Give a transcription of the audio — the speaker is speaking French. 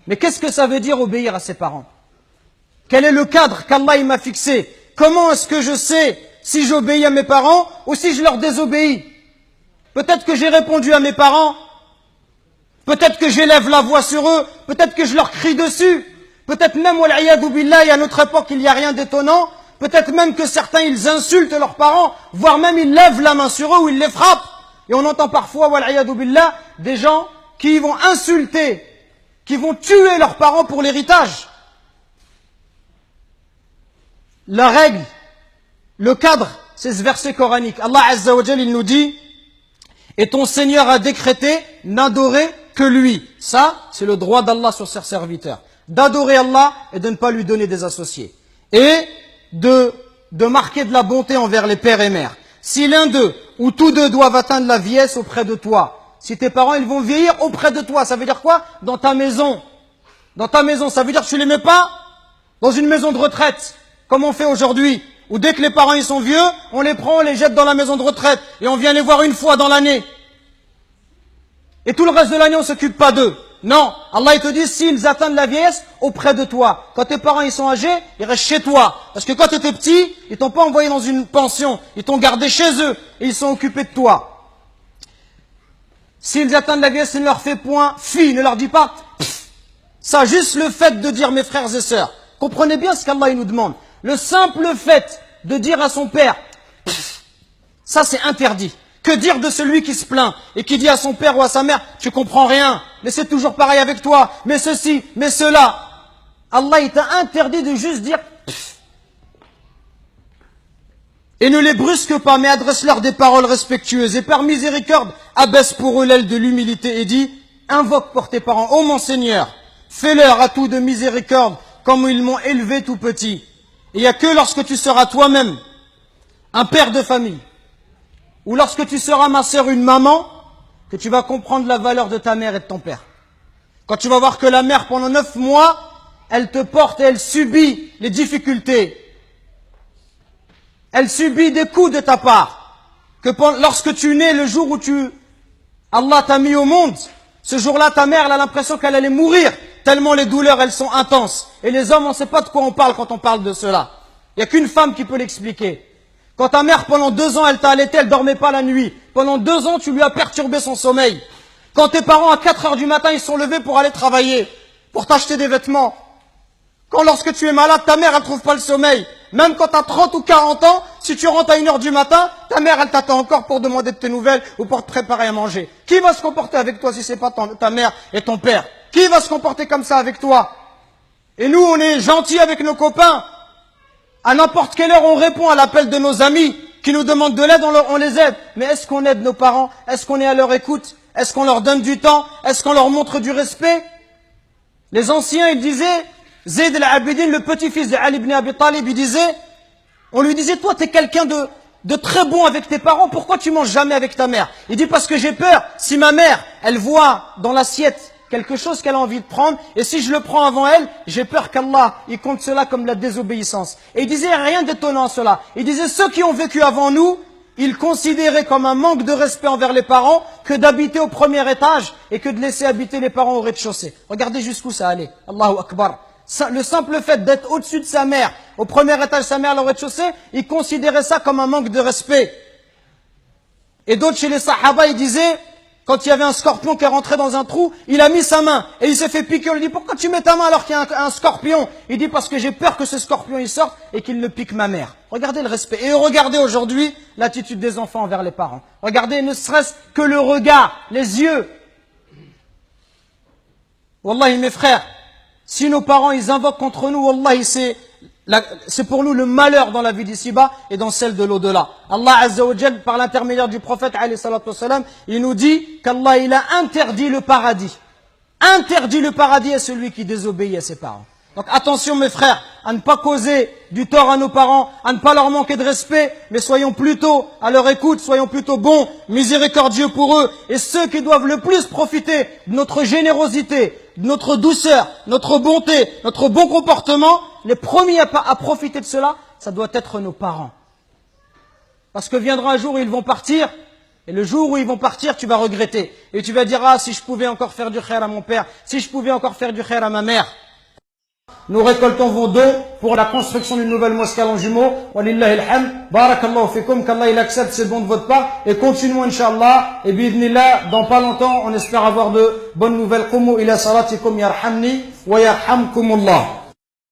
Mais qu'est-ce que ça veut dire obéir à ses parents? Quel est le cadre qu'Allah m'a fixé? Comment est-ce que je sais si j'obéis à mes parents ou si je leur désobéis? Peut-être que j'ai répondu à mes parents, peut-être que j'élève la voix sur eux, peut-être que je leur crie dessus, peut-être même, wal'iyadou billah, à notre époque, il n'y a rien d'étonnant, peut-être même que certains, ils insultent leurs parents, voire même ils lèvent la main sur eux ou ils les frappent. Et on entend parfois, wal'iyadou billah, des gens qui vont insulter, qui vont tuer leurs parents pour l'héritage. La règle, le cadre, c'est ce verset coranique. Allah Azza wa Jal, il nous dit, et ton Seigneur a décrété n'adorer que lui. Ça, c'est le droit d'Allah sur ses serviteurs. D'adorer Allah et de ne pas lui donner des associés. Et de marquer de la bonté envers les pères et mères. Si l'un d'eux ou tous deux doivent atteindre la vieillesse auprès de toi, si tes parents, ils vont vieillir auprès de toi, ça veut dire quoi? Dans ta maison. Dans ta maison, ça veut dire que tu les mets pas dans une maison de retraite, comme on fait aujourd'hui, où dès que les parents ils sont vieux, on les prend, on les jette dans la maison de retraite, et on vient les voir une fois dans l'année. Et tout le reste de l'année, on s'occupe pas d'eux. Non, Allah il te dit, s'ils atteignent la vieillesse, auprès de toi. Quand tes parents ils sont âgés, ils restent chez toi. Parce que quand tu étais petit, ils t'ont pas envoyé dans une pension, ils t'ont gardé chez eux, et ils sont occupés de toi. S'ils atteignent la vieillesse, il ne leur fait point fi, ne leur dit pas pff. Ça, juste le fait de dire mes frères et sœurs. Comprenez bien ce qu'Allah il nous demande. Le simple fait de dire à son père, pff, ça c'est interdit. Que dire de celui qui se plaint et qui dit à son père ou à sa mère, tu comprends rien, mais c'est toujours pareil avec toi, mais ceci, mais cela. Allah il t'a interdit de juste dire pff. Et ne les brusque pas, mais adresse-leur des paroles respectueuses. Et par miséricorde, abaisse pour eux l'aile de l'humilité et dit, invoque pour tes parents, ô mon Seigneur, fais-leur à tout de miséricorde, comme ils m'ont élevé tout petit. Et il n'y a que lorsque tu seras toi-même un père de famille, ou lorsque tu seras ma sœur, une maman, que tu vas comprendre la valeur de ta mère et de ton père. Quand tu vas voir que la mère, pendant 9 mois, elle te porte et elle subit les difficultés. Elle subit des coups de ta part. Que lorsque tu nais, le jour où Allah t'a mis au monde, ce jour-là, ta mère, elle a l'impression qu'elle allait mourir, tellement les douleurs, elles sont intenses. Et les hommes, on ne sait pas de quoi on parle quand on parle de cela. Il n'y a qu'une femme qui peut l'expliquer. Quand ta mère, pendant 2 ans, elle t'a allaité, elle dormait pas la nuit. Pendant 2 ans, tu lui as perturbé son sommeil. Quand tes parents, à 4 heures du matin, ils sont levés pour aller travailler, pour t'acheter des vêtements. Quand lorsque tu es malade, ta mère, elle trouve pas le sommeil. Même quand tu as 30 ou 40 ans, si tu rentres à 1 heure du matin, ta mère, elle t'attend encore pour demander de tes nouvelles ou pour te préparer à manger. Qui va se comporter avec toi si c'est pas ta mère et ton père? Qui va se comporter comme ça avec toi? Et nous, on est gentils avec nos copains. À n'importe quelle heure, on répond à l'appel de nos amis qui nous demandent de l'aide, on les aide. Mais est-ce qu'on aide nos parents? Est-ce qu'on est à leur écoute? Est-ce qu'on leur donne du temps? Est-ce qu'on leur montre du respect? Les anciens, ils disaient, Zayd al-Abidin, le petit-fils de Ali ibn Abi Talib, on lui disait, toi, t'es quelqu'un de très bon avec tes parents, pourquoi tu manges jamais avec ta mère? Il dit, parce que j'ai peur, si ma mère, elle voit dans l'assiette quelque chose qu'elle a envie de prendre, et si je le prends avant elle, j'ai peur qu'Allah, il compte cela comme la désobéissance. Et il disait rien d'étonnant à cela. Il disait, ceux qui ont vécu avant nous, ils considéraient comme un manque de respect envers les parents que d'habiter au premier étage et que de laisser habiter les parents au rez-de-chaussée. Regardez jusqu'où ça allait. Allahu Akbar. Le simple fait d'être au-dessus de sa mère, au premier étage, sa mère au rez-de-chaussée, ils considéraient ça comme un manque de respect. Et d'autres chez les Sahaba, ils disaient, quand il y avait un scorpion qui est rentré dans un trou, il a mis sa main et il s'est fait piquer. On lui dit, pourquoi tu mets ta main alors qu'il y a un scorpion? Il dit, parce que j'ai peur que ce scorpion il sorte et qu'il ne pique ma mère. Regardez le respect. Et regardez aujourd'hui l'attitude des enfants envers les parents. Regardez ne serait-ce que le regard, les yeux. Wallahi mes frères, si nos parents ils invoquent contre nous, wallahi c'est pour nous le malheur dans la vie d'ici-bas et dans celle de l'au-delà. Allah Azza wa Jal, par l'intermédiaire du prophète alayhi salatu wassalam, il nous dit qu'Allah il a interdit le paradis. Interdit le paradis à celui qui désobéit à ses parents. Donc attention mes frères, à ne pas causer du tort à nos parents, à ne pas leur manquer de respect, mais soyons plutôt à leur écoute, soyons plutôt bons, miséricordieux pour eux. Et ceux qui doivent le plus profiter de notre générosité, de notre douceur, notre bonté, notre bon comportement, les premiers à profiter de cela, ça doit être nos parents. Parce que viendra un jour où ils vont partir, Et le jour où ils vont partir, tu vas regretter. Et tu vas dire, ah, si je pouvais encore faire du khair à mon père, si je pouvais encore faire du khair à ma mère. Nous récoltons vos dons pour la construction d'une nouvelle mosquée à Longjumeau. Walillahi alhamd. Barakallahu fikum. Qu'Allah il accepte ces dons de votre part. Et continuons, Inch'Allah. Et bi'idhnillah, dans pas longtemps, on espère avoir de bonnes nouvelles. Qumu ila salatikum yarhamni wa yarhamkumullah.